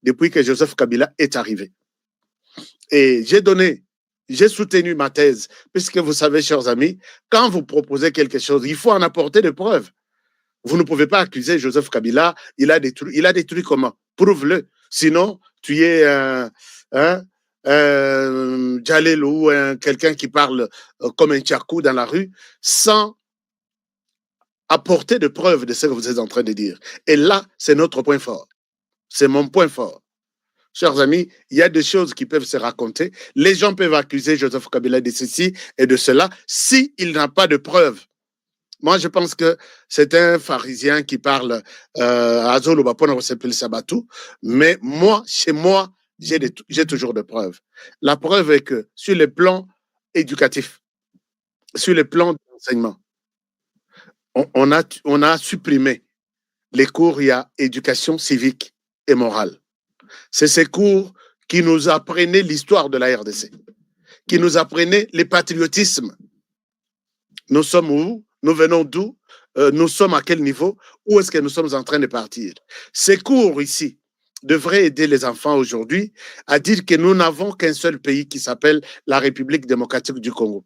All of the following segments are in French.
depuis que Joseph Kabila est arrivé. Et j'ai soutenu ma thèse, puisque vous savez, chers amis, quand vous proposez quelque chose, il faut en apporter des preuves. Vous ne pouvez pas accuser Joseph Kabila, il a détruit comment? Prouve-le. Sinon, tu es Jalel ou quelqu'un qui parle comme un tchakou dans la rue, sans apporter de preuves de ce que vous êtes en train de dire. Et là, c'est notre point fort. C'est mon point fort. Chers amis, il y a des choses qui peuvent se raconter. Les gens peuvent accuser Joseph Kabila de ceci et de cela s'il n'a pas de preuves. Moi, je pense que c'est un pharisien qui parle à Zolobapona Sabatou, mais moi, chez moi, j'ai toujours de preuves. La preuve est que sur le plan éducatif, sur le plan d'enseignement, on a supprimé les cours, il y a éducation civique et morale. C'est ces cours qui nous apprenaient l'histoire de la RDC, qui nous apprenaient le patriotisme. Nous sommes où? Nous venons d'où? Nous sommes à quel niveau? Où est-ce que nous sommes en train de partir? Ces cours ici devraient aider les enfants aujourd'hui à dire que nous n'avons qu'un seul pays qui s'appelle la République démocratique du Congo.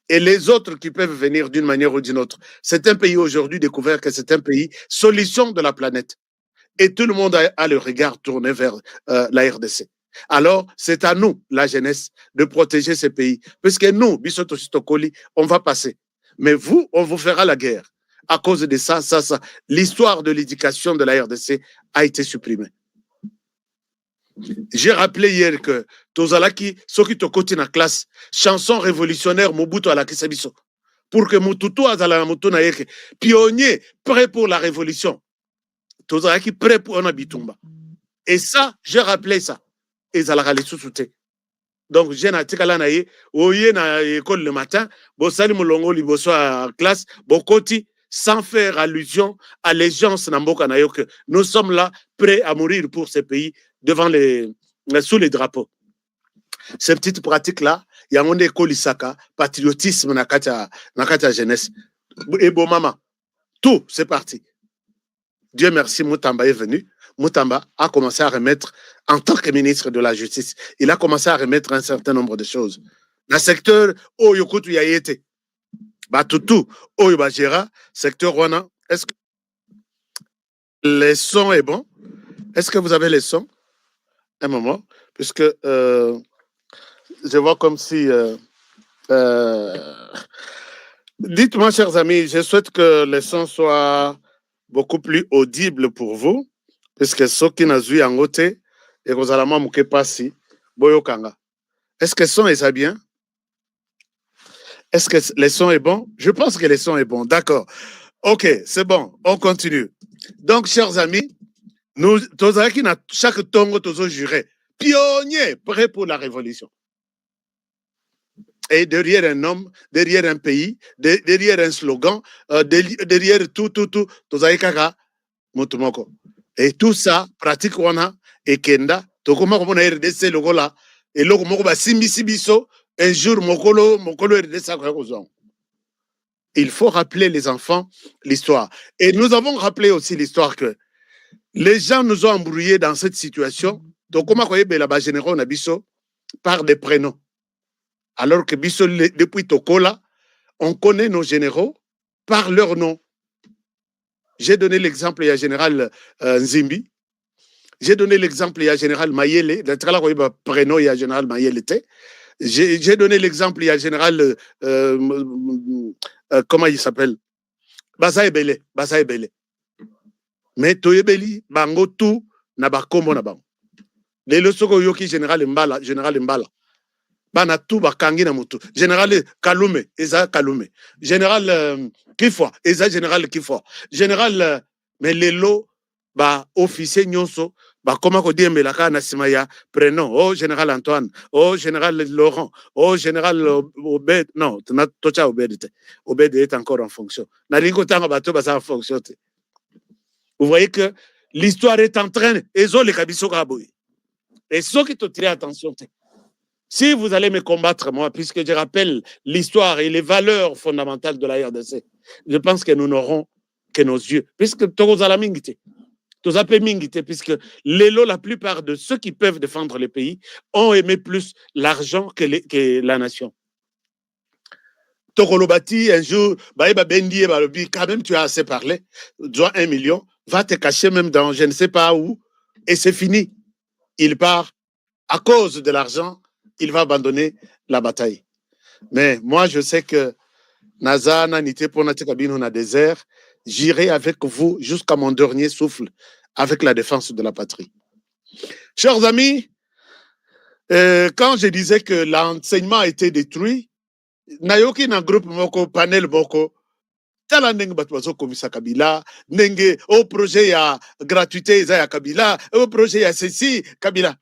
Et les autres qui peuvent venir d'une manière ou d'une autre. C'est un pays aujourd'hui découvert que c'est un pays solution de la planète. Et tout le monde a le regard tourné vers la RDC. Alors, c'est à nous, la jeunesse, de protéger ces pays. Puisque nous, Bisoto Sitokoli, on va passer. Mais vous, on vous fera la guerre. À cause de ça. L'histoire de l'éducation de la RDC a été supprimée. J'ai rappelé hier que Tozalaki, ceux qui côté na classe, chanson révolutionnaire Mobutu à la Kisabiso. Pour que Mututu Azala Mutu na yeke, pionnier, prêt pour la révolution. Tozalaki prêt pour un Bitumba. Et ça, j'ai rappelé ça. Et Zalaka les sous-soutés. Donc, j'ai na tikala na ye, oye na école le matin, bo sali mulongo liboso à classe, bo koti, sans faire allusion à l'égence Namboka na yo que nous sommes là, prêts à mourir pour ces pays devant sous les drapeaux. Ces petites pratiques-là, il y a un école Isaka, patriotisme na kata jeunesse. Et bon maman, tout, c'est parti. Dieu merci, Moutamba est venu. Moutamba a commencé à remettre, en tant que ministre de la Justice, il a commencé à remettre un certain nombre de choses. Dans le secteur, où Yokutu y a été, Batutu, où Yobajera, secteur Rwanda, est-ce que le son est bon? Est-ce que vous avez les sons? Un moment, puisque je vois comme si... dites-moi, chers amis, je souhaite que les sons soient beaucoup plus audibles pour vous. Puisque ceux qui n'ont vu en côté, et vous allez m'en passer, Boyokanga. Est-ce que le son est bien? Est-ce que le son est bon? Je pense que le son est bon. D'accord. Ok, c'est bon. On continue. Donc, chers amis, nous, chaque tongo, tous juré, pionnier, prêt pour la révolution. Et derrière un homme, derrière un pays, derrière un slogan, derrière tout, Tozaïkaka, Motumoko. Et tout ça, pratique wana et kenda, tokoma ko na RDC logola et loko moko ba simbisi biso un jour mokolo RDC ko kozong. Il faut rappeler les enfants l'histoire. Et nous avons rappelé aussi l'histoire que les gens nous ont embrouillés dans cette situation. Tokoma ko yebela ba généraux na biso par des prénoms. Alors que biso depuis Tokola, on connaît nos généraux par leur nom. J'ai donné l'exemple, il y a général Nzimbi. J'ai donné l'exemple, il y a général Mayele. Dans le prénom, il y a général Mayele. J'ai donné l'exemple, il y a général... comment il s'appelle? Basa Ebele. Mais Toyebeli, Bango, tout, Nabakombo, Nabang. Les leçons yoki général Mbala. Bana tout bakangi na mutu. Général Kalume, Eza Kalume. Général Kifwa, Eza général Kifwa. Général mais lelo ba officier nyonso ba koma ko diembela ka na simaya prénom oh général Antoine, oh général Laurent, oh général Obed. Non, na tocha Obed. Obed est encore en fonction. Na ringo tanga bato ba sa en fonction. Vous voyez que l'histoire est en train ezo le kabiso kaboy. Et ceux qui te tirent attention. Si vous allez me combattre, moi, puisque je rappelle l'histoire et les valeurs fondamentales de la RDC, je pense que nous n'aurons que nos yeux. Puisque Togo Zalamingite, Tozape Mingite, puisque l'élo, la plupart de ceux qui peuvent défendre le pays ont aimé plus l'argent que la nation. Tokolobati, un jour, quand même tu as assez parlé, dois 1 million, va te cacher même dans je ne sais pas où, et c'est fini. Il part, à cause de l'argent, il va abandonner la bataille. Mais moi, je sais que Nazana, Nite Ponatekabino, na désert, j'irai avec vous jusqu'à mon dernier souffle, avec la défense de la patrie. Chers amis, quand je disais que l'enseignement a été détruit, Nayoki na groupe moko, panel moko, tala ndenge bato bazokomisa Kabila, ndenge au projet ya gratuité eza ya Kabila, au projet ya ceci, Kabila.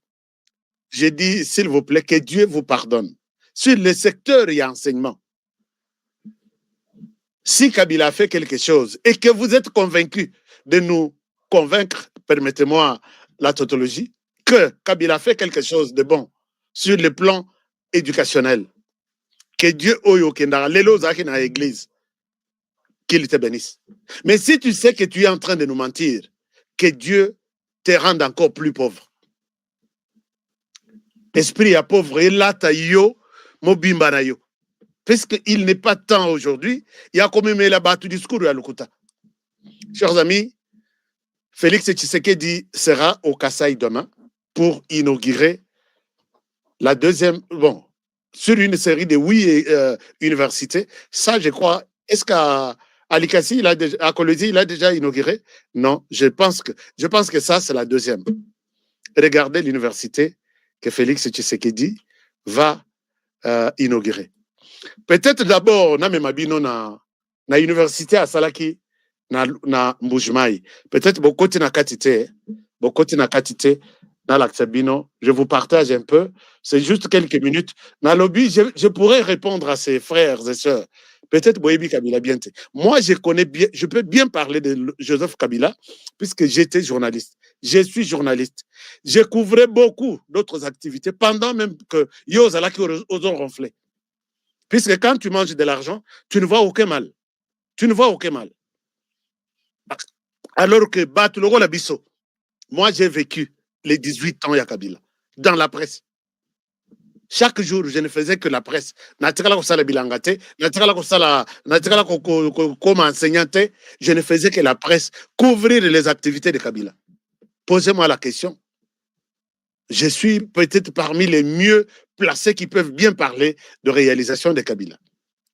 J'ai dit, s'il vous plaît, que Dieu vous pardonne. Sur le secteur et enseignement, si Kabila a fait quelque chose et que vous êtes convaincu de nous convaincre, permettez-moi la tautologie, que Kabila a fait quelque chose de bon sur le plan éducationnel, que Dieu oyo kendara lelo zaki na église, qu'il te bénisse. Mais si tu sais que tu es en train de nous mentir, que Dieu te rende encore plus pauvre. Esprit à pauvre, et là ta yo, mobimba na yo. Puisqu'il n'est pas temps aujourd'hui, il y a quand même là-bas tout discours à Lukuta. Chers amis, Félix Tshisekedi sera au Kasaï demain pour inaugurer la deuxième, bon, sur une série de 8 universités. Ça, je crois, est-ce qu'à Alikasi, à Kolodi, il a déjà inauguré? Non, je pense que ça, c'est la deuxième. Regardez l'université que Félix Tshisekedi va inaugurer. Peut-être d'abord, na memabino na université à Salaki, na Mbujimai. Peut-être beaucoup na katite, na l'Aksabino. Je vous partage un peu. C'est juste quelques minutes. Na lobby, je pourrais répondre à ses frères et sœurs. Peut-être Boyebi Kabila Biente. Moi, je peux bien parler de Joseph Kabila, puisque j'étais journaliste. Je suis journaliste. Je couvrais beaucoup d'autres activités pendant même que Yozalaki aux ont ronflé. Puisque quand tu manges de l'argent, tu ne vois aucun mal. Tu ne vois aucun mal. Alors que Batuloro Labisso, moi j'ai vécu les 18 ans à Kabila, dans la presse. Chaque jour, je ne faisais que la presse. Comme enseignante, je ne faisais que la presse, couvrir les activités de Kabila. Posez-moi la question. Je suis peut-être parmi les mieux placés qui peuvent bien parler de réalisation de Kabila.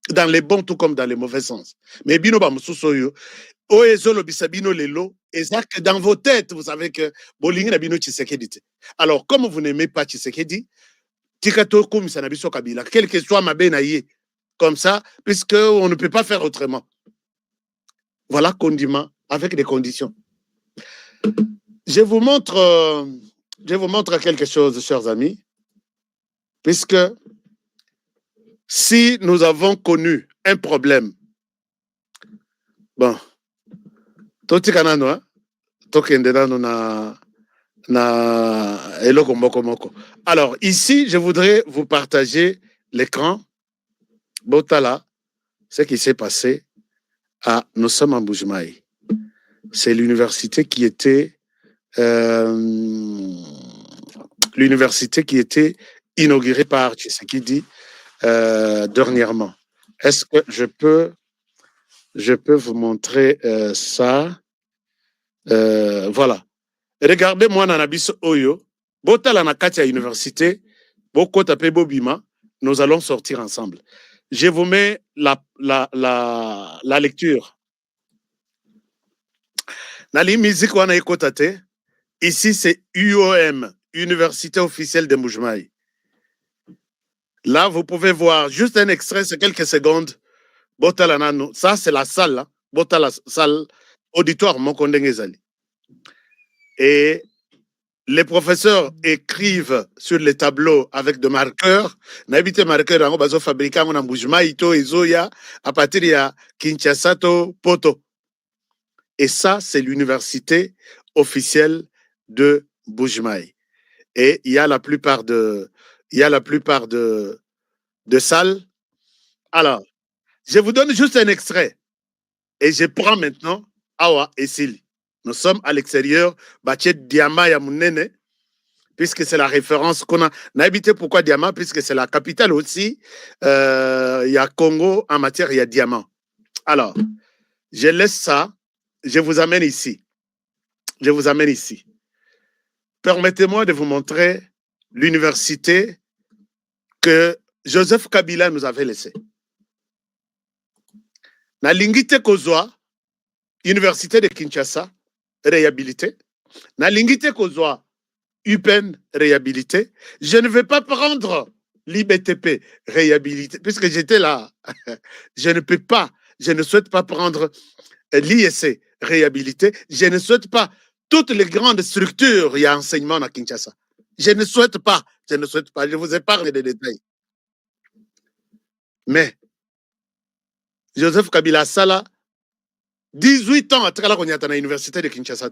Dans les bons tout comme dans les mauvais sens. Mais bino ba mususoyo, oezolo bisabino lelo, exact dans vos têtes, vous savez que bolingi na bino Tshisekedi. Alors, comme vous n'aimez pas Tshisekedi, tikato kum sanabiso Kabila, quel que soit ma benaye, comme ça, puisque on ne peut pas faire autrement. Voilà condiment avec des conditions. Je vous montre quelque chose, chers amis, puisque si nous avons connu un problème, bon, totikanano, tokendeno na eloko moko moko. Alors ici, je voudrais vous partager l'écran. Botala, ce qui s'est passé à nous sommes en Mbujimai. C'est l'université qui était inaugurée par Tshisekedi dernièrement. Est-ce que je peux vous montrer ça? Voilà. Regardez-moi Nanabis Oyo. Botala na kati ya université. Boko tapé Bobima. Nous allons sortir ensemble. Je vous mets la lecture. Nali musique wana ekotate. Ici, c'est UOM, Université officielle de Mbujimai. Là, vous pouvez voir juste un extrait, c'est quelques secondes. Botalanano. Ça, c'est la salle. Hein? Botala salle auditoire Mokondengezali. Et les professeurs écrivent sur les tableaux avec des marqueurs. N'habite marqueur en bazo fabriqué en Mbujimai, Ito, Ezoya, à partir de Kinshasa, Poto. Et ça, c'est l'université officielle de Mbujimai. Et il y a la plupart de salles. Alors, je vous donne juste un extrait. Et je prends maintenant Awa et Sili. Nous sommes à l'extérieur, Bachet Diama Yamunene, puisque c'est la référence qu'on a. On a habité pourquoi Diama, puisque c'est la capitale aussi. Il y a Congo en matière, il y a diamant. Alors, je laisse ça, je vous amène ici. Je vous amène ici. Permettez-moi de vous montrer l'université que Joseph Kabila nous avait laissée. Na Lingite Kozwa, Université de Kinshasa, réhabilité. Na Lingite Kozwa, UPEN, réhabilité. Je ne vais pas prendre l'IBTP, réhabilité, puisque j'étais là. Je ne peux pas, je ne souhaite pas prendre l'ISC, réhabilité. Je ne souhaite pas toutes les grandes structures, il y a enseignement à Kinshasa. Je ne souhaite pas, je vous épargne des détails. Mais, Joseph Kabila Sala, 18 ans après la l'université de Kinshasa.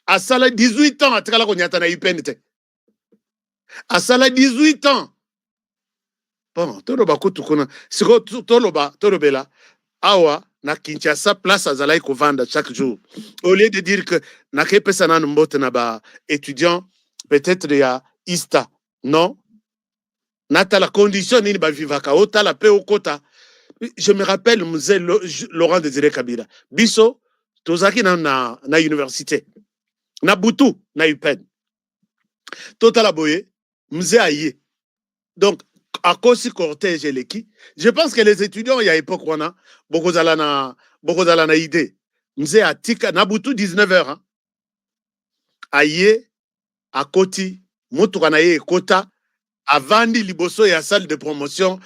À Sala, 18 ans après la UPN. À Sala, 18 ans. Bon, toloba kutukuna. Siko tolobela. Awa, na Kinshasa, place à Zalaï Kovanda chaque jour. Au lieu de dire que na kepesana mbote na ba étudiant, peut-être il y a ISTA. Non. Nata la condition ni ba vivaka. Ota la pe okota. Je me rappelle, Mzee Laurent Désiré Kabila. Biso, tozaki na université. Na Butu, na UPEN. Total Boye, Mzee Aye. Donc, à cause du cortège et l'équipe, je pense que les étudiants, il y a époque, on a beaucoup d'alana idée. Mzee Atika, na Butu, 19h. Hein. Aye, à Koti, Moutoukanaye, Kota, avant Liboso et à salle de promotion,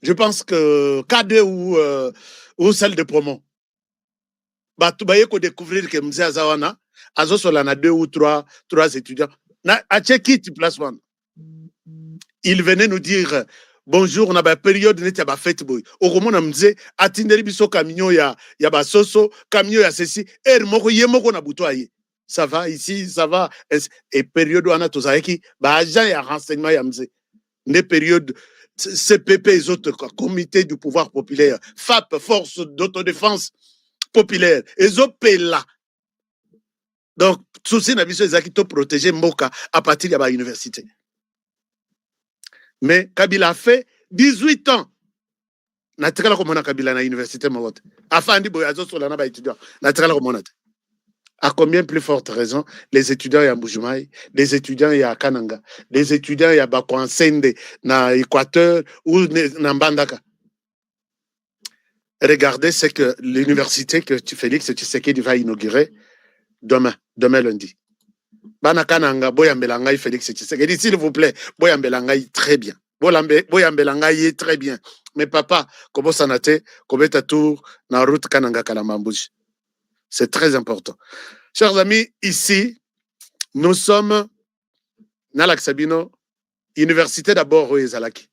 je pense que K2 ou salle de promo. Batu baye ko découvrir que Mzee Azawana, Azo Solana 2 ou 3 étudiants. Na Acheki placement. Il venait nous dire bonjour, on a une période où on a fête boy. Au moment où on disait atindeli biso camion ya ba soso, camion ya ceci, moko yemoko na buto aye. Ça va ici, ça va. Et période où on a tous qui ba agent ya renseignement ya mzee. Des périodes CPP et autres comité du pouvoir populaire, FAP, force d'autodéfense populaire, et autres là. Donc, souci na biso ezaki to protéger Mboka à partir de la université. Mais Kabila a fait 18 ans. Natikala komona Kabila na université mawote. Afandi boyazo sur la ba étudiant. Natikala komona. À combien plus forte raison les étudiants à Mbujimaï, les étudiants à Kananga, les étudiants à Bakwansende na Équateur ou na Mbandaka. Regardez ce que l'université que Félix Tshisekedi va inaugurer demain lundi. Bana Kananga, Boyambelangaï, Félix Tshisekedi, s'il vous plaît, Boyambelangaï, très bien. Boyambelangaï, très bien. Mais papa, comment ça n'a été, comment ta tour, na route Kananga Kalamambouj. C'est très important. Chers amis, ici, nous sommes, Nalak Sabino, université d'abord, Oezalaki.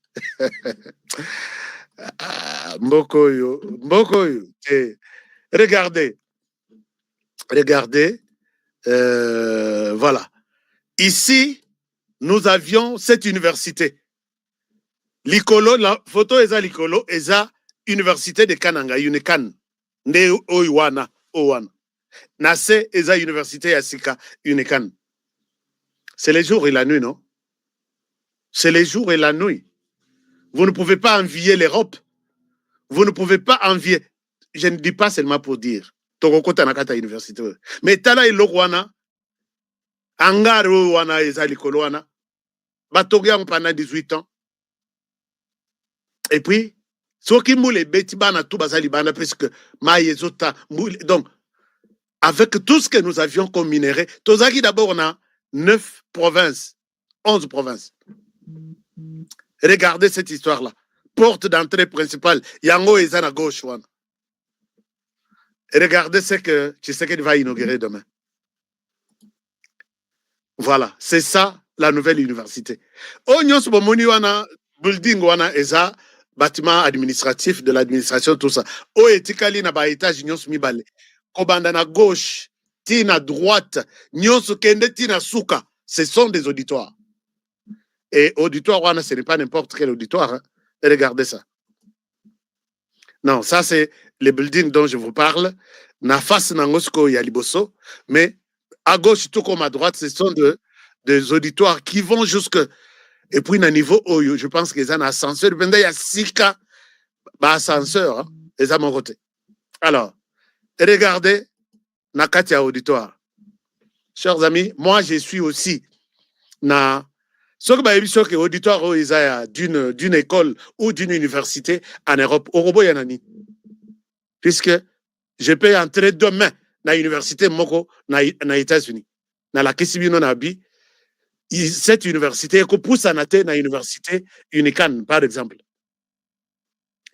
Mbokoyo. Regardez. Voilà. Ici, nous avions cette université. Likolo, la photo est à Likolo, est à université de Kananga, Unikan. Ne Oiwana, Owana. Nase est à université Asika, Unikan. C'est les jours et la nuit, non? C'est les jours et la nuit. Vous ne pouvez pas envier l'Europe. Vous ne pouvez pas envier. Je ne dis pas seulement pour dire. Togoko Tanakata Université. Mais Tala et Lokwana, Angaro Wana et Zalikoloana, Batogia pendant 18 ans. Et puis, ceux qui moulent les bêtibana tout bazalibana, puisque Maïezota moule. Donc, avec tout ce que nous avions comme minerai, Tozaki d'abord on a 9 provinces, 11 provinces. Regardez cette histoire-là. Porte d'entrée principale, Yango et Zana gauche. Regardez ce que Tshisekedi va inaugurer demain. Voilà, c'est ça la nouvelle université. Onyos Bomoni wana building wana eza bâtiment administratif de l'administration tout ça. O etikali na ba étage nyos mibale. Kobanda na gauche, tina droite, nyos kende tina suka. Ce sont des auditoires. Et auditoire wana ce n'est pas n'importe quel auditoire. Hein. Regardez ça. Non, ça c'est les buildings dont je vous parle. na face nango siko ya liboso, mais à gauche tout comme à droite, ce sont des auditoires qui vont jusque et puis na niveau oyo, je pense qu'ils ont un ascenseur, il y a 6 cas ascenseur, les à mon côté. Alors, regardez Nakatia auditoire. Chers amis, moi je suis aussi na ce que auditoire d'une école ou d'une université en Europe, au Robo Yanani. Puisque je peux entrer demain dans l'université Moko, dans les États-Unis. Dans la Kessibino Nabi, cette université, que pousse à nater dans l'université Unican, par exemple.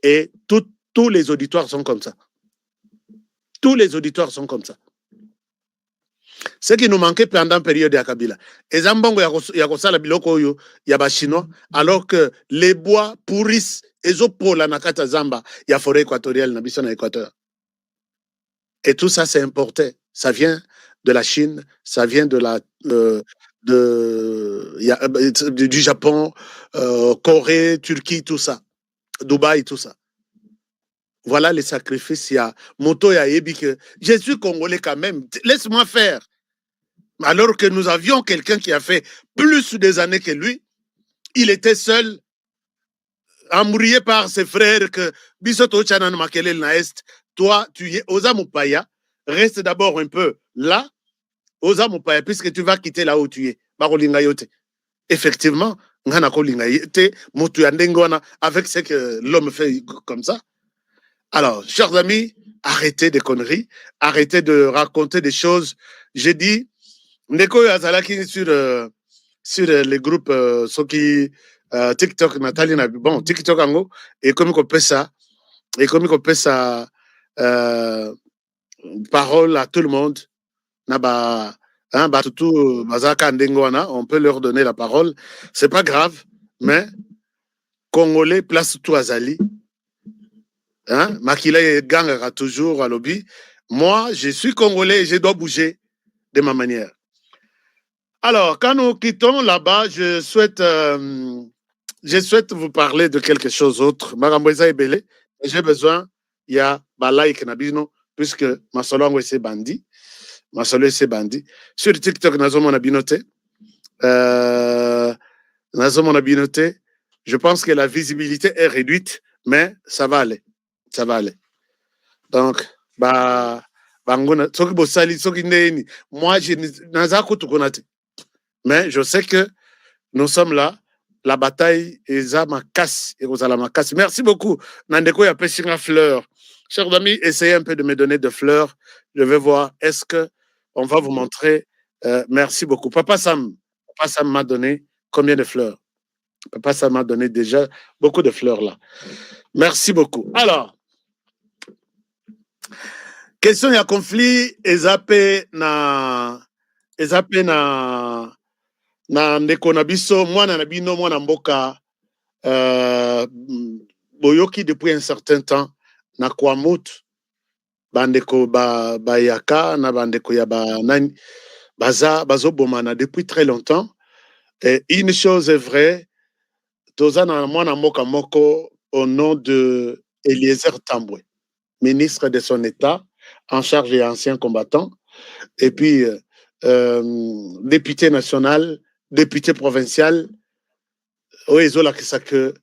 Et tous les auditoires sont comme ça. Tous les auditoires sont comme ça. Ce qui nous manquait pendant la période de Kabila. Et Zambongo Yakosala Biloko Yo, Yaba Chinois, alors que les bois pourrissent, et pour la Nakata Zamba, il y a forêt équatoriale, Nabisson Équateur. Et tout ça, c'est importé. Ça vient de la Chine, ça vient de du Japon, Corée, Turquie, tout ça. Dubaï, tout ça. Voilà les sacrifices. Il y a Moto et Ayebi que je suis congolais quand même. Laisse-moi faire. Alors que nous avions quelqu'un qui a fait plus des années que lui, il était seul, embrouillé par ses frères que Bisoto Chanan Makelel na Est. Toi, tu es Osamupaya, reste d'abord un peu là, Osamupaya, puisque tu vas quitter là où tu es. Barolingayote. Effectivement, avec ce que l'homme fait comme ça. Alors, chers amis, arrêtez des conneries, arrêtez de raconter des choses. J'ai dit, Ndeko Yazalaki sur les groupes TikTok, Nathalie, bon, TikTok Ango, et comme on peut ça, parole à tout le monde. Naba, hein, on peut leur donner la parole. C'est pas grave, mais Congolais, place tout Azali. Hein, Makila gagnera toujours à lobby. Moi, je suis Congolais et je dois bouger de ma manière. Alors, quand nous quittons là-bas, je souhaite vous parler de quelque chose d'autre. Maramboisa Ebele, j'ai besoin, il y a like Nabino, puisque ma solongo c'est bandit. Ma solongo c'est bandit. Sur TikTok, nous avons binoté. Je pense que la visibilité est réduite, mais ça va aller. Ça va aller. Donc, moi, mais je sais que nous sommes là. La bataille est à ma casse. Merci beaucoup. Nandeko ya peshinga fleur. Chers amis, essayez un peu de me donner des fleurs. Je vais voir. Est-ce que on va vous montrer? Merci beaucoup. Papa Sam m'a donné combien de fleurs? Papa Sam m'a donné déjà beaucoup de fleurs là. Merci beaucoup. Alors, question ya conflit ezape na ndeko na biso mwana na bino mwana mboka boyoki depuis un certain temps na Kwamut bandeko bayaka na bandeko ya nani bazo bomana depuis très longtemps. Et une chose est vraie, tozana mwana mboka moko au nom de Eliezer Tambwe, ministre de son État en charge et ancien combattant, et puis député national, député provincial, Oezola Kisake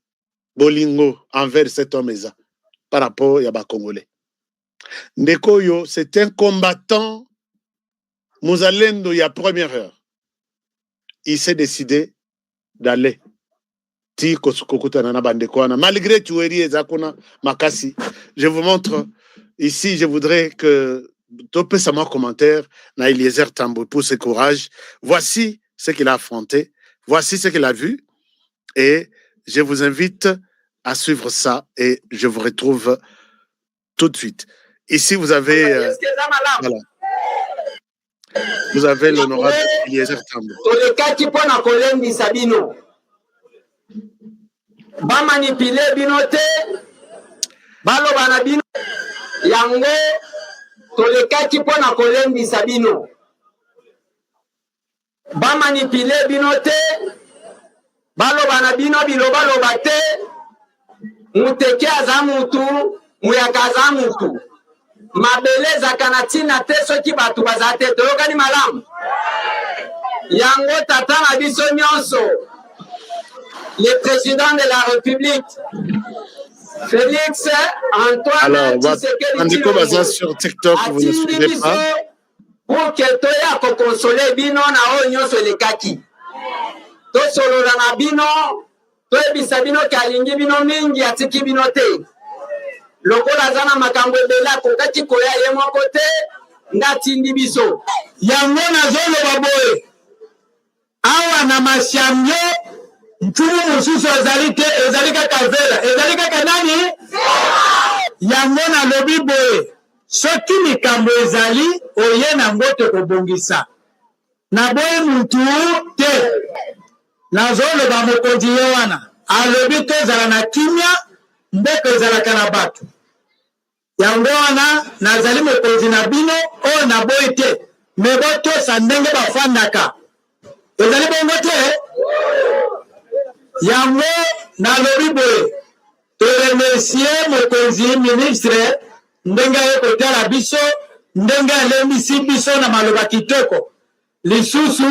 Bolingo envers cet homme par rapport à Yaba Congolais. Ndekoyo, c'est un combattant Mouzalendo, il y a première heure. Il s'est décidé d'aller. Malgré Tueri et Zakuna Makasi, je vous montre ici, je voudrais que topez ça mon commentaire, na Eliezer Tambwe pour ce courage. Voici ce qu'il a affronté, voici ce qu'il a vu, et je vous invite à suivre ça et je vous retrouve tout de suite. Ici, vous avez voilà. Vous avez l'honorable Eliezer Tambwe. Ba manipuler binote balo bana bino yango tolekaki pona kolembisa bino ba manipuler binote balo bana bino biloba loba te muteke aza mutu muyaka aza mutu mabele ezalaka na ntina te soki bato bazala te toyokani malamu yango tata na biso nyonso le président de la République Félix Antoine Tshisekedi sur TikTok, vous ne suivez pas. Pour que toya kokonsole bino na oyo nyonso elekaki tosolola na bino toyebisa bino ke alingi bino mingi atiki bino te lokola aza na makambo ebele akokaki koya ye moko te nde atindi biso yango nazoloba boye awa na masiambio ntumu mosusu ezali te ezali kaka vela ezali kaka nani yango nalobi boye soki likambo ezali oye nango tokobongisa naboyi mutu te nazoloba mokonzi ye wana alobi tozala na kimia mboka ezalaka na bato yango wana nazali mokonzi na bino oyo naboyi te me botosa ndenge bafandaka ezali bongo te yango nalobi boye toremercie mokonzi ministre ndenge aye kotala biso ndenge alembisi biso na maloba kitoko lisusu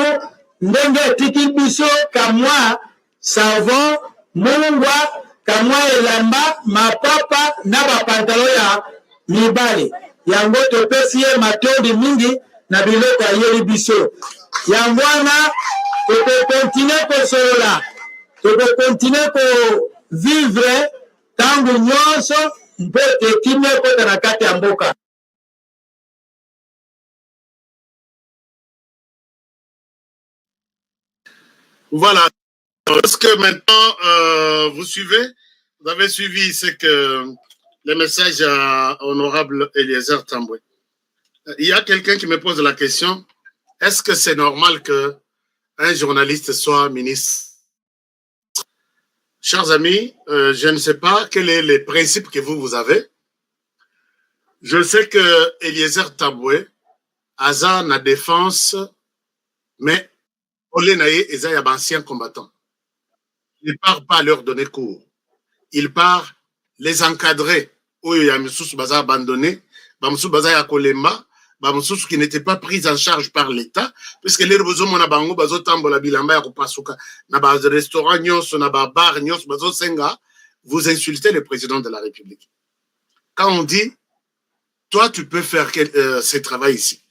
ndenge etiki biso kamwa savon mungwa kamwa elamba mapapa na bapantalo ya mibali yango topesi ye matondi mingi na biloko ayeli biso yango wana tokokontinue kosolola tokokontinue kovivre ntango nyonso mpo ete kimia ekota na kati ya mboka. Voilà. Est-ce que maintenant vous suivez? Vous avez suivi ce que le message à honorable Eliezer Tambwe. Il y a quelqu'un qui me pose la question, est-ce que c'est normal qu'un journaliste soit ministre? Chers amis, je ne sais pas quel est le principe que vous avez. Je sais que Eliezer Tambwe a na défense, mais Olenaye est un ancien combattant. Il ne part pas leur donner cours. Il part les encadrer. Il y a Moussous Baza abandonné, Moussous Baza Yakolemba, Moussous qui n'était pas pris en charge par l'État, puisque les besoins mon abango bazo tambola bilamba ya kupasuka na ba restaurant nyonso na ba bar nyonso bazo senga, vous insultez le président de la République. Quand on dit toi tu peux faire ce travail ici,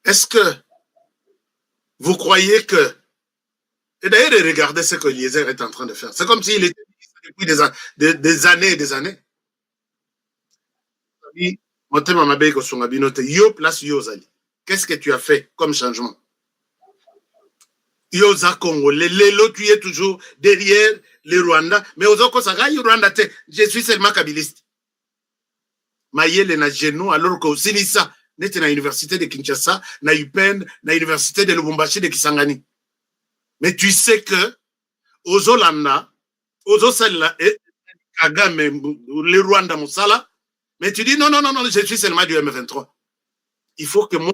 est-ce que vous croyez que et d'ailleurs regardez ce que Eliezer est en train de faire, c'est comme s'il était depuis des années et des années. Qu'est-ce que tu as fait comme changement? Yoza Congo, Lelo, tu es toujours derrière les Rwandais, mais aux autres, Rwanda, je suis seulement kabiliste. Mayele na genou, alors que Sinisa, n'était na l'université de Kinshasa, na UPenn, na l'université de Lubumbashi de Kisangani. Mais tu sais que, aux Olanda, aux Osala, Kagame, les Rwanda, Moussala, mais tu dis non, je suis seulement du M23. Il faut que mon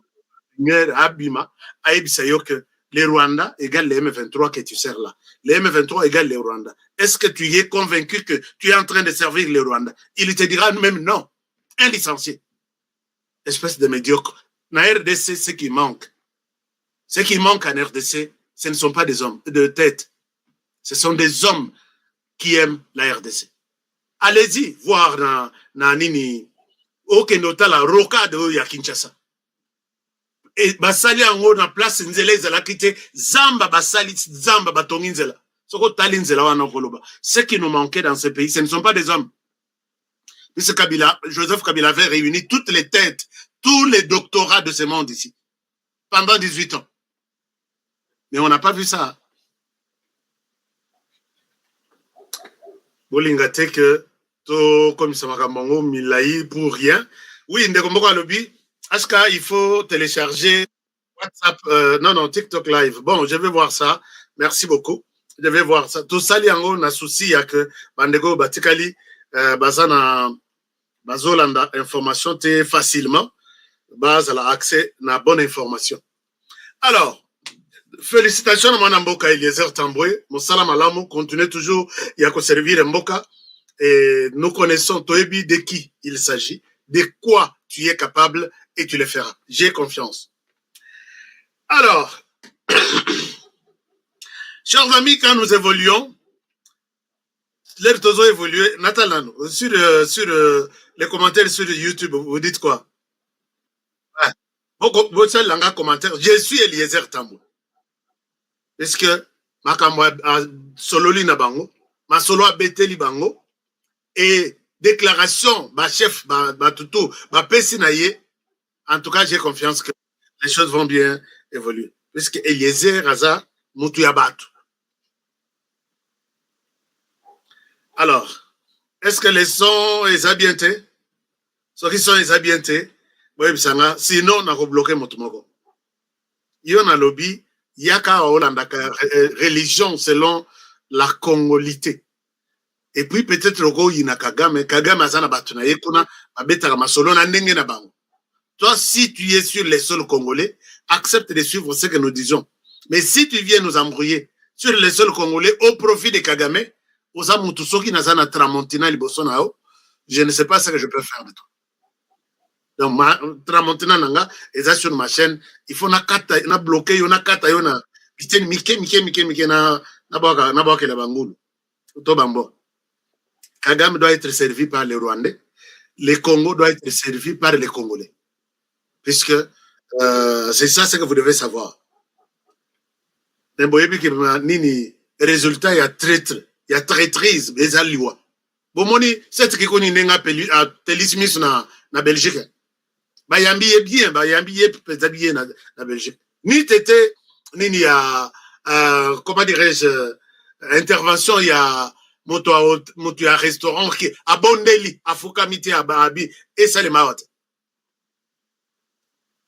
seigneur Abima aïe que les Rwandais égale les M23 que tu sers là. Les M23 égale les Rwandais. Est-ce que tu es convaincu que tu es en train de servir les Rwandais? Il te dira même non. Un licencié. Espèce de médiocre. Dans RDC, ce qui manque en RDC, ce ne sont pas des hommes de tête. Ce sont des hommes qui aiment la RDC. Allez-y voir na nini okendota la rocade ya Kinshasa. Et basali yango na place nzela ezala kite zamba basali zamba batongi nzela. Soko tali nzela wana koloba. Ce qui nous manquait dans ce pays, ce ne sont pas des hommes. Puisque Joseph Kabila avait réuni toutes les têtes, tous les doctorats de ce monde ici, pendant 18 ans. Mais on n'a pas vu ça. Bolingate que to comme ça makambango milai pour rien. Oui, ndeko alobi. Aska, il faut télécharger WhatsApp, non, TikTok Live. Bon, je vais voir ça. Merci beaucoup. Je vais voir ça. Tout ça, liango na souci ya que bandego batikali bazana bazolanda information te facilement. Baz la accès na bonne information. Alors, félicitations à mon Mboka Eliezer Tambwe. Mon salam alamu continue toujours à servir Mboka. Et nous connaissons Toebi de qui il s'agit, de quoi tu es capable et tu le feras. J'ai confiance. Alors, chers amis, quand nous évoluons, les réseaux évoluent. Nathalie, sur les commentaires sur YouTube, vous dites quoi? Votre langue commentaire, je suis Eliezer Tambo. Est-ce que ma sololi na bango, ma solo a beteli bango, et déclaration, ma chef, ma toutou, ma pesi na ye, en tout cas, j'ai confiance que les choses vont bien évoluer. Puisque Eliezer Aza, Moutou Yabatu. Alors, est-ce que les sons sont bien été? Ceux qui sont bien été, sinon, on a bloqué mon tomoko. Il y a un lobby, il y a une religion selon la congolité. Et puis peut-être logo il na Kagame azana batuna yekuna abeta masolo na ndenge na bango. Toi, si tu es sur les sols congolais, accepte de suivre ce que nous disons. Mais si tu viens nous embrouiller sur les sols congolais au profit de Kagame, aux amutusoki nazana tramontina libosonao, je ne sais pas ce que je peux faire de toi. Donc, tramontina nanga, et ça sur ma chaîne, il faut na kata, na bloquer, na kata, na biteni mike na baka la bangulu. To bambo. Kagame doit être servi par les Rwandais. Le Congo doit être servi par les Congolais. Puisque c'est ça ce que vous devez savoir. Résultat, il y a traître, il y a traîtrise, les alliés. Bon, moni, c'est ce qu'on a appelé à Télismis na Belgique. Bah, yambi est bien, bah, yambi est peut-être bien na Belgique. Ni t'étais, ni il y a, comment dirais-je, intervention, il y a, moto à restaurant qui a Bondeli, à Foukamiti, à Bahabi, et ça les maotes.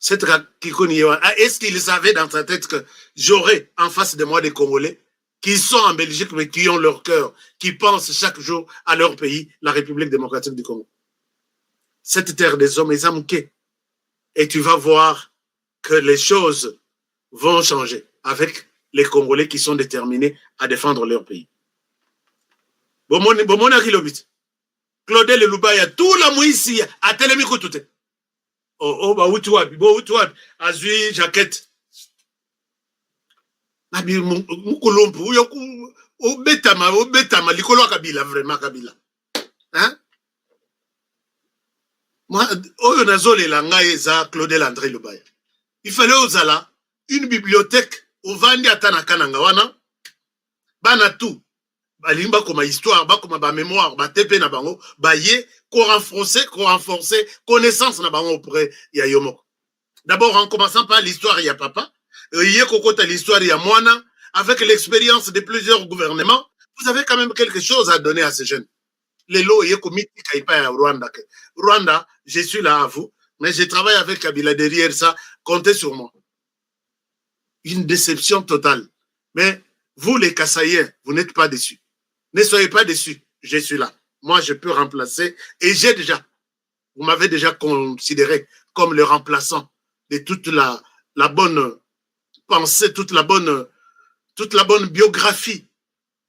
Est-ce qu'il savait dans sa tête que j'aurais en face de moi des Congolais qui sont en Belgique mais qui ont leur cœur, qui pensent chaque jour à leur pays, la République démocratique du Congo? Cette terre des hommes est amouquée. Et tu vas voir que les choses vont changer avec les Congolais qui sont déterminés à défendre leur pays. Bomona kilobit. Claudel Lubaya, tout la mouissi, a telemi kutute. Oh, bah, où tu as, azui, jaquette. Nabi, moukolompu, ou betama, likolo kabila, vraiment kabila. Hein? Moi, oyo nazole la nga eza Claudel André Lubaya. Il fallait ozala, une bibliothèque, au vandi atana kananga wana, bana tout. Balimba comme histoire, comme ba mémoire, ba tepe na bango, ba ye, ko renforcer connaissance na bango auprès ya yomo. D'abord en commençant par l'histoire ya papa, ye kokota l'histoire ya moana, avec l'expérience de plusieurs gouvernements, vous avez quand même quelque chose à donner à ces jeunes. Les lots ye komiti kaipa ya Rwanda. Rwanda, je suis là à vous, mais je travaille avec Kabila derrière ça, comptez sur moi. Une déception totale. Mais vous les Kassaïens, vous n'êtes pas déçus. Ne soyez pas déçus, je suis là. Moi, je peux remplacer et j'ai déjà, vous m'avez déjà considéré comme le remplaçant de toute la bonne pensée, toute la bonne biographie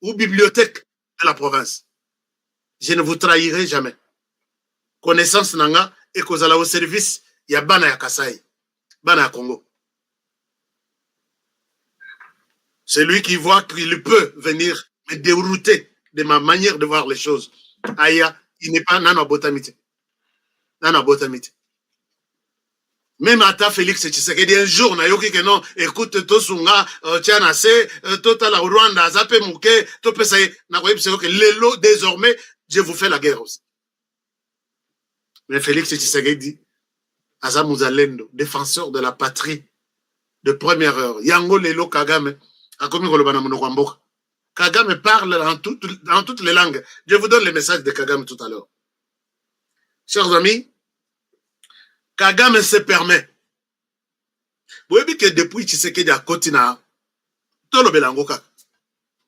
ou bibliothèque de la province. Je ne vous trahirai jamais. Connaissance nanga et kozala au service, il y a bana ya Kasai, bana ya Congo. Celui qui voit qu'il peut venir me dérouter de ma manière de voir les choses. Aya, il n'est pas nano botamite. Nano botamite. Même à Félix Tshisekedi un jour, na yoki que non, écoute, Tosunga, Tchanase, Tota la Rwanda, Zape Mouke, Topesaye, na koyebi que lelo, désormais, je vous fais la guerre aussi. Mais Félix Tshisekedi, Aza Mouzalendo, défenseur de la patrie de première heure. Yango lelo Kagame, akomi kolobana monoko mboka. Kagame parle dans toutes les langues. Je vous donne le message de Kagame tout à l'heure. Chers amis, Kagame se permet. Vous voyez que depuis Tshisekedi a continué, tout le Belangoka,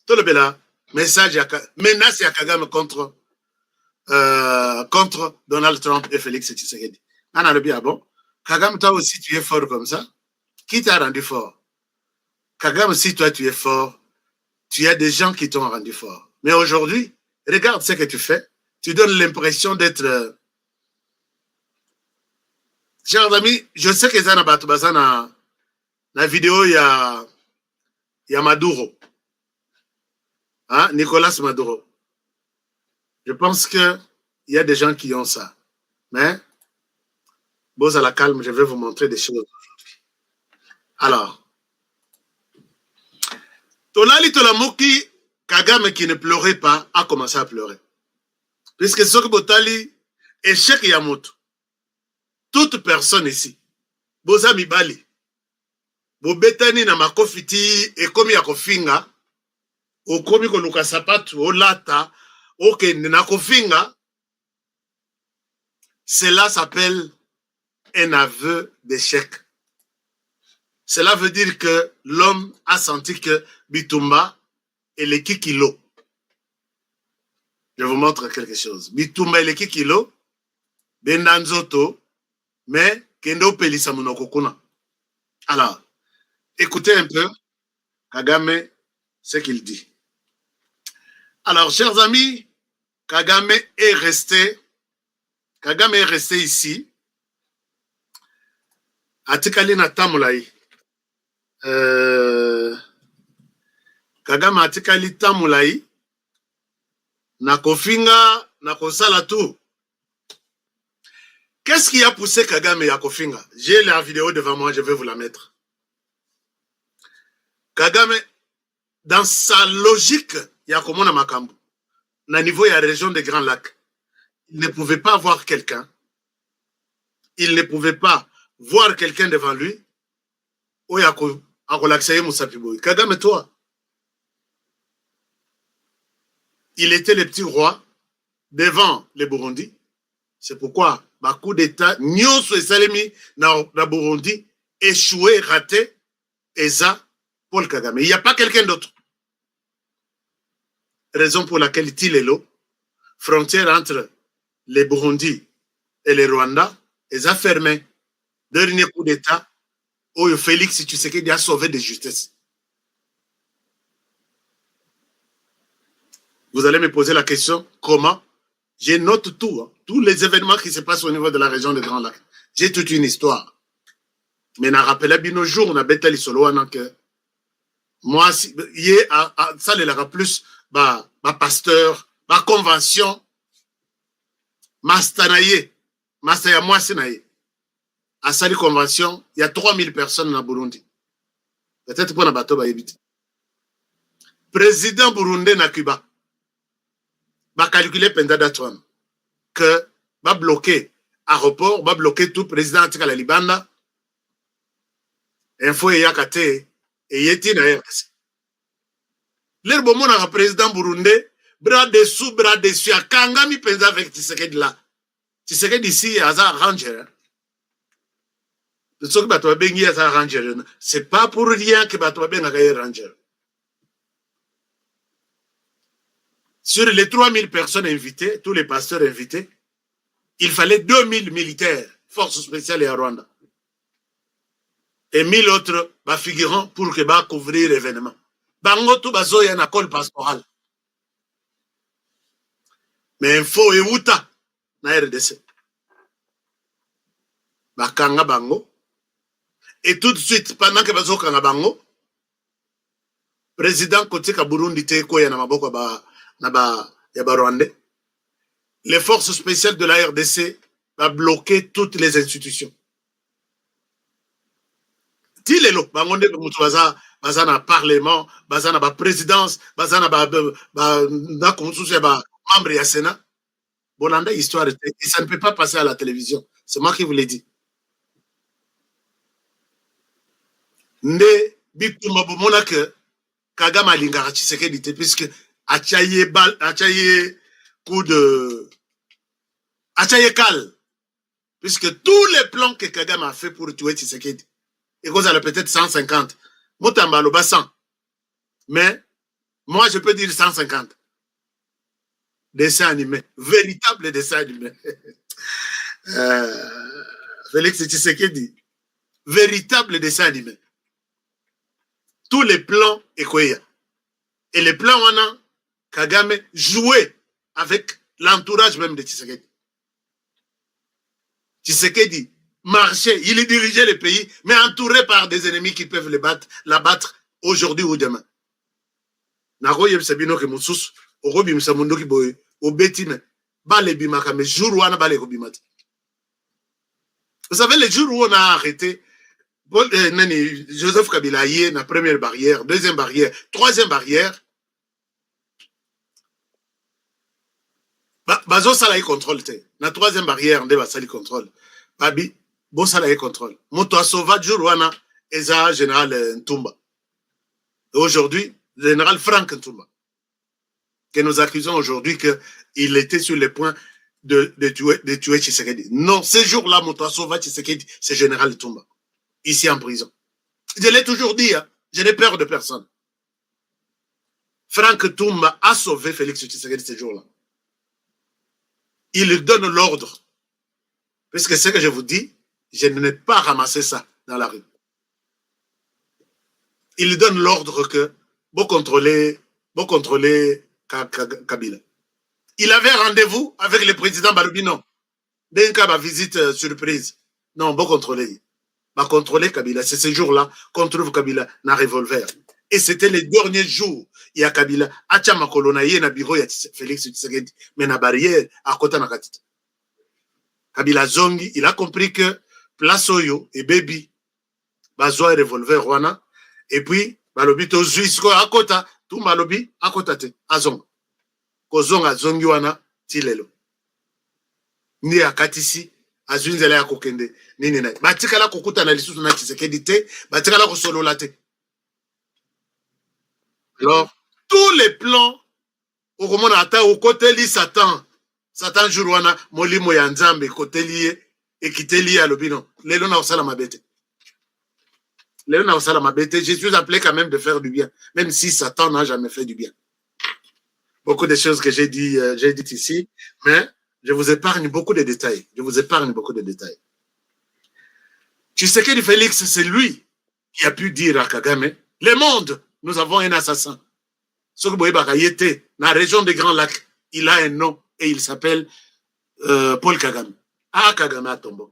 tout le Bela, message, menace à Kagame contre Donald Trump et Félix Tshisekedi. Nana le bien, bon. Kagame, toi aussi, tu es fort comme ça. Qui t'a rendu fort? Kagame, si toi, tu es fort, tu as des gens qui t'ont rendu fort. Mais aujourd'hui, regarde ce que tu fais. Tu donnes l'impression d'être Chers amis, je sais que Zana Batubaza na vidéo ya Maduro. Hein, Nicolas Maduro. Je pense qu'il y a des gens qui ont ça. Mais, bon, à la calme, je vais vous montrer des choses aujourd'hui. Alors, Tolali Tolamuki, Kagame qui ne pleurait pas, a commencé à pleurer. Puisque ce que Botali, échec Yamoto. Toute personne ici, Boza Mibali, Bobetani na makofiti, et comme ya kofinga, okomi koluka sapatu, olata, okende na kofinga, cela s'appelle un aveu d'échec. Cela veut dire que l'homme a senti que Bitumba est le kikilo. Je vous montre quelque chose. Bitumba est le kikilo, Bendanzoto, mais Kendo Pelisa Munokokuna. Alors, écoutez un peu Kagame, ce qu'il dit. Alors, chers amis, Kagame est resté ici. Atikali na tamulai. Kagame atikali tamulai. Na kofinga, na kosala tout. Qu'est-ce qui a poussé Kagame à kofinga? J'ai la vidéo devant moi, je vais vous la mettre. Kagame, dans sa logique, il y a comme Makambu, na niveau de la région des Grands Lacs, il ne pouvait pas voir quelqu'un. Il ne pouvait pas voir quelqu'un devant lui. Kagame, toi, il était le petit roi devant les Burundi. C'est pourquoi, coup d'État, Nyonso et Salemi, na Burundi, échoué, raté, et ça, Paul Kagame. Il n'y a pas quelqu'un d'autre. Raison pour laquelle Tilelo, frontière entre les Burundi et les Rwanda, les a fermé. Dernier coup d'État, où Félix Tshisekedi a sauvé de justesse. Vous allez me poser la question, comment? Je note tout, hein, tous les événements qui se passent au niveau de la région des Grands Lacs. J'ai toute une histoire. Mais je rappelle bien nos jours, on a bêté les solos, que moi, ça les plus, pasteur, convention, Mastanaye, Mastaya Mwasinaye. À cette convention, il y a 3000 personnes dans Burundi. Peut-être pour un bateau, président burundais na Cuba, va calculer Pendadatuan, que va bloquer aéroport, va bloquer tout président de la Libanda, info et yakate, et yeti na RDC. L'air bon mon président burundais, bras dessous, à Kangami penza avec Tshisekedi là. Tshisekedi ici, Aza Ranger. C'est pas pour rien que Bato Benga Ranger. Sur les 3000 personnes invitées, tous les pasteurs invités, il fallait 2000 militaires, forces spéciales et à Rwanda. Et 1000 autres figurants pour que couvrir l'événement. Bango tout bazo ya na col pastoral. Mais info et uta na RDC. Bakanga bango. Et tout de suite, pendant que bazo kanga bango, président Kotika Burundi te ko ya na maboko ya Rwandais, les forces spéciales de la RDC va bloquer toutes les institutions. Tilelo, bangonde mutu baza na parlement, baza na présidence, baza na membre ya Sénat. Bolanda histoire, et ça ne peut pas passer à la télévision. C'est moi qui vous l'ai dit. Nde Bitumba bomona que Kagame alingara Tshisekedi te, puisque achaye coup de achaye cal, puisque tous les plans que Kagame a fait pour tuer Tshisekedi, et qu'on a peut-être 150, Motamba le 100, mais moi je peux dire 150 dessins animés, véritables dessins animés. Félix Tshisekedi, véritable dessin animé. Tous les plans Ekoya. Et les plans wana, Kagame jouait avec l'entourage même de Tshisekedi. Tshisekedi marchait, il dirigeait le pays, mais entouré par des ennemis qui peuvent l'abattre aujourd'hui ou demain. Nagoye Sabino ke musus, Orobi Msamundo ki boye, Obetine, Bale Bimaka, mais jour où on a balé Robimat. Vous savez, le jour où on a arrêté, Joseph Kabila y est la première barrière, deuxième barrière, troisième barrière. Bazo Salaï contrôle. La troisième barrière, on va sali contrôle. Babi, bon Salaï contrôle. Moto Asova Djourouana, Eza général Ntumba. Et aujourd'hui, le général Frank Ntumba. Que nous accusons aujourd'hui qu'il était sur le point de tuer Tshisekedi. Non, ce jour-là, Moto Asova Tshisekedi, c'est général Ntumba. Ici en prison. Je l'ai toujours dit, hein, je n'ai peur de personne. Frank Tumba a sauvé Félix Tshisekedi ce jour-là. Il lui donne l'ordre. Puisque ce que je vous dis, je n'ai pas ramassé ça dans la rue. Il lui donne l'ordre que vous contrôlez Kabila. Il avait rendez-vous avec le président Balubino. D'un cas, ma visite surprise. Non, vous contrôlez. Va contrôler Kabila. C'est ce jour-là qu'on trouve Kabila dans revolver. Et c'était les derniers jours. Il y a Kabila. Achama Kolona, il y a bureau, il y a Félix Tshisekedi. Mais na barrière, à côté de Katita. Kabila Zongi, il a compris que Place Oyo et Baby, Bazoa et revolver, Rwana. Et puis, Balobi, Tozuisko, à côté, tout Balobi, à côté, à Zong. Kozong à Zongi, Wana, Tilelo. Ni à Katisi. Azunzela ya kokende nini na batikala kokuta na lisusu na Tshisekedi te batikala ko solola te. Alors tous les plans au komona ata au côté li Satan jourwana molimo ya nzambe côté lié et kiteli ya lobino lelo na osala mabete je suis appelé quand même de faire du bien même si Satan n'a jamais fait du bien. Beaucoup de choses que j'ai dit ici, mais je vous épargne beaucoup de détails. Tshisekedi Félix, c'est lui qui a pu dire à Kagame, le monde, nous avons un assassin. Ce que vous voyez, dans la région des Grands Lacs, il a un nom et il s'appelle Paul Kagame. Ah, Kagame a tombo.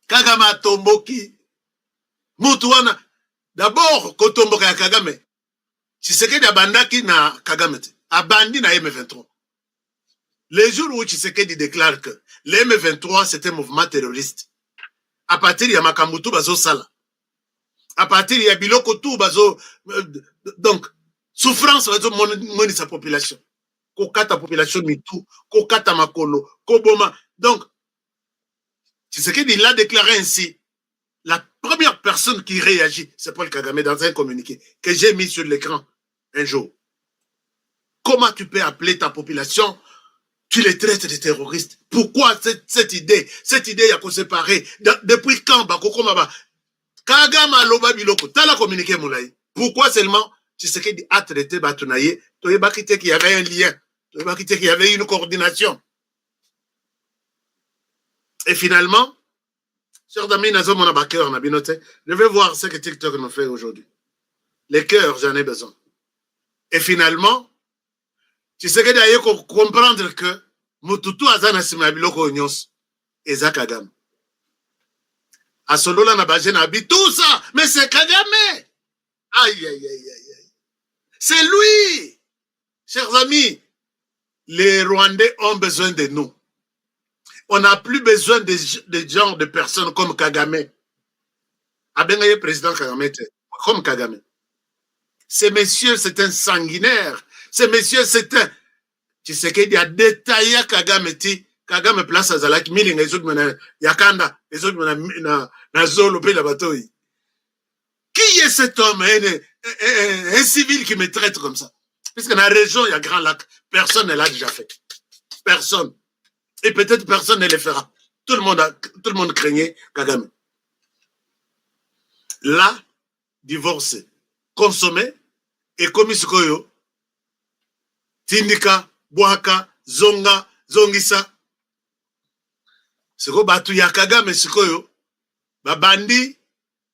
Kagame a tombo qui? Moutouana. D'abord, Kotombo Kagame. Tshisekedi a bandaki na Kagame. A bandi na M23. Le jour où Tshisekedi déclare que le M23 c'est un mouvement terroriste, à partir de Makamutu bazo sala, à partir de Biloko tout bazo, donc souffrance bazo moni sa population, kokata population mitu, kokata makolo, koboma. Donc Tshisekedi il a déclaré ainsi. La première personne qui réagit, c'est Paul Kagame dans un communiqué que j'ai mis sur l'écran un jour. Comment tu peux appeler ta population? Tu les traites de terroristes. Pourquoi cette idée? Cette idée, il y a qu'on séparer. Depuis quand, Bakoko Kagama Loba Biloko, t'as la communiqué, Moulaï. Pourquoi seulement Tshisekedi a traité Batounaye? Tu n'as pas quitté qu'il y avait un lien. Tu n'as pas quitté qu'il y avait une coordination. Et finalement, chers amis, je vais voir ce que TikTok nous fait aujourd'hui. Les cœurs, j'en ai besoin. Et finalement, Tshisekedi a eu comprendre que Mututu azana sima biloko nyos eza Kagame. A solola na baje na bi tout ça, mais c'est Kagame. Aïe aïe aïe aïe. C'est lui. Chers amis, les Rwandais ont besoin de nous. On n'a plus besoin de genre de personnes comme Kagame. Abengaye président Kagame comme Kagame. Ce monsieur, c'est un sanguinaire. Ce monsieur, c'est un... Tshisekedi a détaillé Kagame ti. Kagame place à Zalaki, milinga, les autres mena Yakanda, les autres mena Zolo, pe la bataille. Qui est cet homme, un civil qui me traite comme ça? Parce que dans la région, il y a Grand Lac. Personne ne l'a déjà fait. Personne. Et peut-être personne ne le fera. Tout le monde craignait Kagame. Là, divorcé, consommé, et commis ce koyo, Tindika, Boaka, Zonga, Zongisa. Siko batu ya Kagame sikoyo, babandi,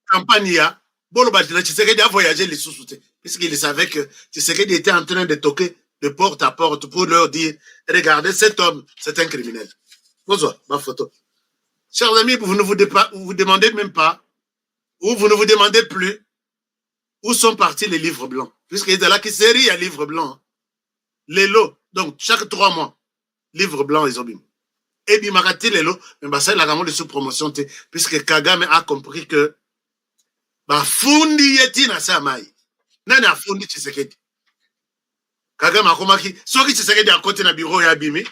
campagne ya, bolo batu na Tshisekedi a voyagé les sous-soutés. Puisqu'il savait que Tshisekedi était en train de toquer de porte à porte pour leur dire, regardez, cet homme, c'est un criminel. Bonsoir, ma photo. Chers amis, vous ne vous demandez même pas, ou vous ne vous demandez plus, où sont partis les livres blancs. Puisqu'il y a là qui série à livres blancs. Les lots, donc chaque 3 mois, livres blancs, ils ont bim. Et bimarati les lots, mais bah ça, il a vraiment de sous-promotion, puisque Kagame a compris que, bah, fundi yeti na samai. Nani a fundi Tshisekedi. Kagame a komaki, soki Tshisekedi à côté na bureau ya bimi,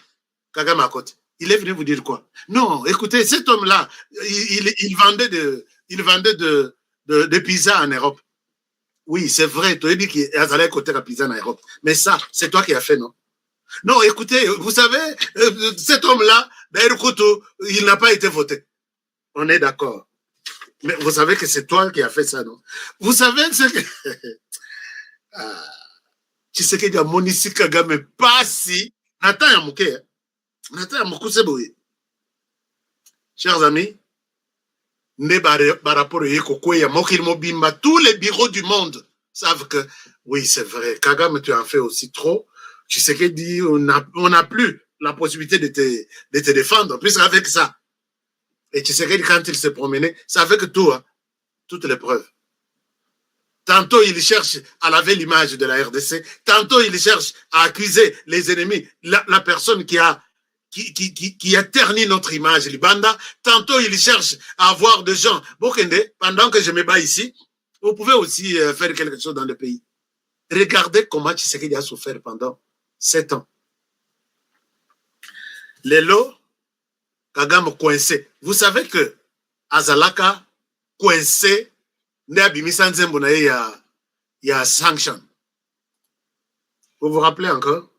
Kagame à côté. Il est venu vous dire quoi? Non, écoutez, cet homme-là, il vendait de pizza en Europe. Oui, c'est vrai, tu as dit qu'il allait côté la pizza en Europe. Mais ça, c'est toi qui as fait, non? Non, écoutez, vous savez, cet homme-là, d'ailleurs, il n'a pas été voté. On est d'accord. Mais vous savez que c'est toi qui as fait ça, non? Vous savez ce que... Tu sais qu'il y a Monisi Kagame, pas si... Nathan Yamouké, Nathan Yamoukou, c'est beau. Chers amis, tous les bureaux du monde savent que, oui, c'est vrai, Kagame, tu en fais aussi trop. Tu sais qu'il dit, on n'a plus la possibilité de te défendre, plus avec ça. Et tu sais que quand il se promenait, c'est avec toi, toutes les preuves. Tantôt, il cherche à laver l'image de la RDC. Tantôt, il cherche à accuser les ennemis, la personne qui a terni notre image, Libanda. Tantôt, il cherche à avoir des gens. Bokende, pendant que je me bats ici, vous pouvez aussi faire quelque chose dans le pays. Regardez comment Tshisekedi a souffert pendant 7 ans. Les lots, Kagame coincé. Vous savez que Azalaka coincé, il y a sanction. Vous vous rappelez encore?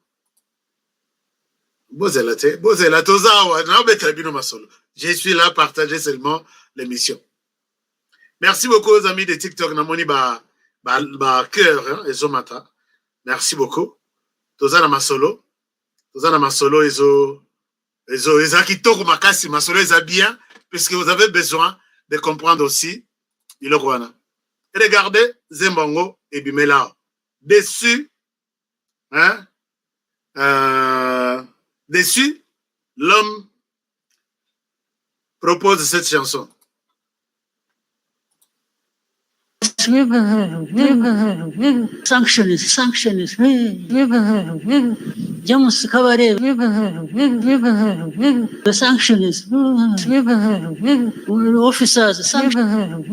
Je suis là, partager seulement l'émission. Merci beaucoup aux amis de TikTok. Namoni ba cœur, et mata. Merci beaucoup. Tozana masolo. Tozana masolo, Eza kitoko makasi, masolo eza bien, puisque vous avez besoin de comprendre aussi. Regardez Zembongo et Bimela. Dessus, hein, dessus, l'homme propose cette chanson. Sanctions. Jamus Kavare, the sanctions, officers, sanctions.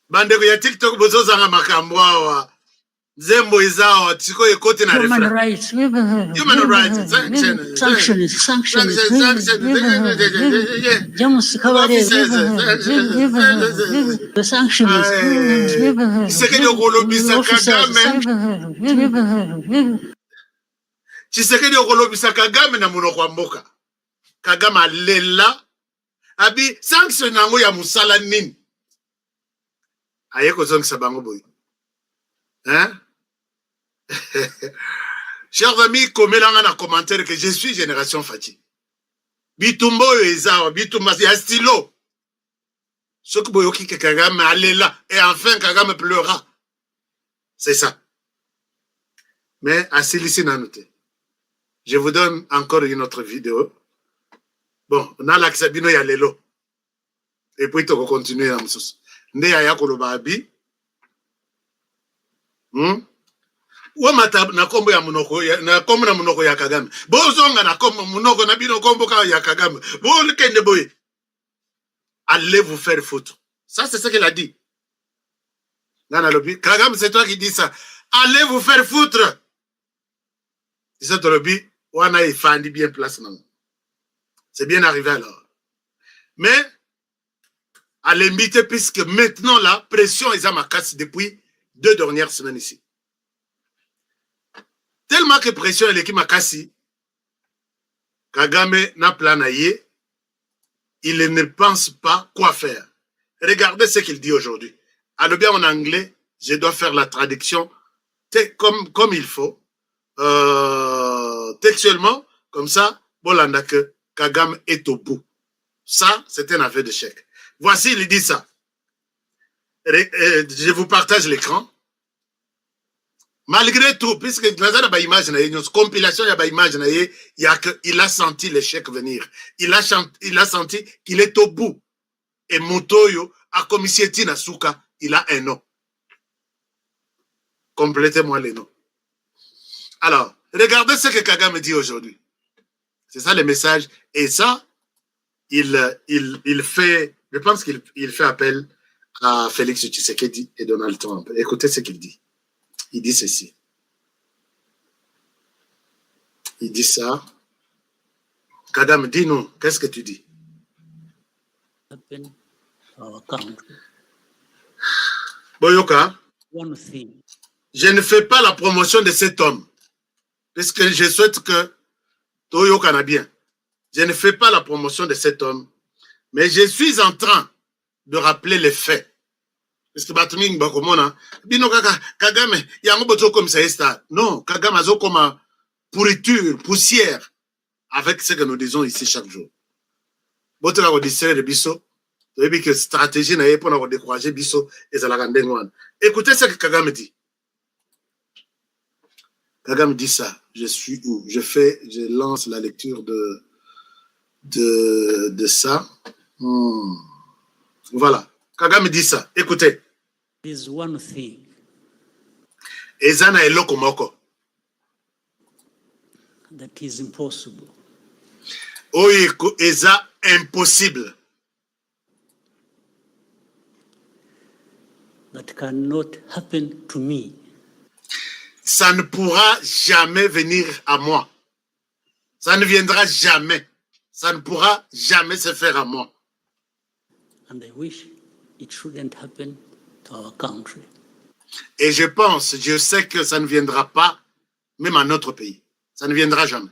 Bandeko ya TikTok bozozanga makambo awa. Zembo izao tiko ekote na refrain. Human rights. Sanctions. Jamus Kavare, the sanctions. Tshisekedi okolobisa Kagame. Tshisekedi okolobisa Kagame na munoko wa mboka. Kagame alela. Abi sanction nango ya musala nini? Ayeko zongisa bango boy. Hein? Chers amis, komelanga na commentaire que je suis génération Fati. Bitumbo eza, bitumba ya stylo. Ce que boyoki que Kagame alela et enfin Kagame pleura. C'est ça. Mais à Silisi Nanoute. Je vous donne encore une autre vidéo. Bon, on a l'accès ya lelo. Et puis tu continuer à m'sous. Nde ya koloba abi. Wamata na kombo ya munoko na kombo na munoko ya Kagame. Bozonga na kombo munoko na bino kombo ka ya Kagame. Bon kende boy. Allez vous faire foutre. Ça c'est ce qu'il a dit. Nana lobi, Kagame c'est toi qui dis ça. Allez vous faire foutre. C'est ça lobi, wana ifandi bien place non. C'est bien arrivé alors. Mais à l'inviter puisque maintenant la pression est à ma casse depuis 2 dernières semaines ici. Tellement que pression est qui m'a cassé, Kagame n'a plan à y, il ne pense pas quoi faire. Regardez ce qu'il dit aujourd'hui. Alors bien en anglais, je dois faire la traduction comme il faut. Textuellement, comme ça, bolanda que Kagame est au bout. Ça, c'est un aveu d'échec. Voici, il dit ça. Je vous partage l'écran. Malgré tout, puisque dans la image, une compilation de l'image, il a senti l'échec venir. Il a senti qu'il est au bout. Et Motoyo, à Komisieti Nasuka, il a un nom. Complétez-moi les noms. Alors, regardez ce que Kagame dit aujourd'hui. C'est ça le message. Et ça, il fait, je pense qu'il fait appel à Félix Tshisekedi et Donald Trump. Écoutez ce qu'il dit. Il dit ceci. Il dit ça. Kagame, dis-nous, qu'est-ce que tu dis? Boyoka, je ne fais pas la promotion de cet homme, puisque je souhaite que Toyoka n'a bien. Je ne fais pas la promotion de cet homme, mais je suis en train de rappeler les faits. Parce que Batuming Bakomona, Bino Kagame, il y a un peu comme ça. Non, Kagame a comme pourriture, poussière, avec ce que nous disons ici chaque jour. Botra va distraire le biso, tu veux que stratégie n'a pas pour décourager biso et ça la rende. Écoutez ce que Kagame dit. Kagame dit ça. Je suis où? Je lance la lecture de ça. Voilà. Kagame dit ça. Écoutez. There's one thing. Ezana eloko moko. That is impossible. Oyeko eza impossible. That cannot happen to me. Ça ne pourra jamais venir à moi. Ça ne viendra jamais. Ça ne pourra jamais se faire à moi. And I wish it shouldn't happen to our country. Et je sais que ça ne viendra pas, même à notre pays. Ça ne viendra jamais.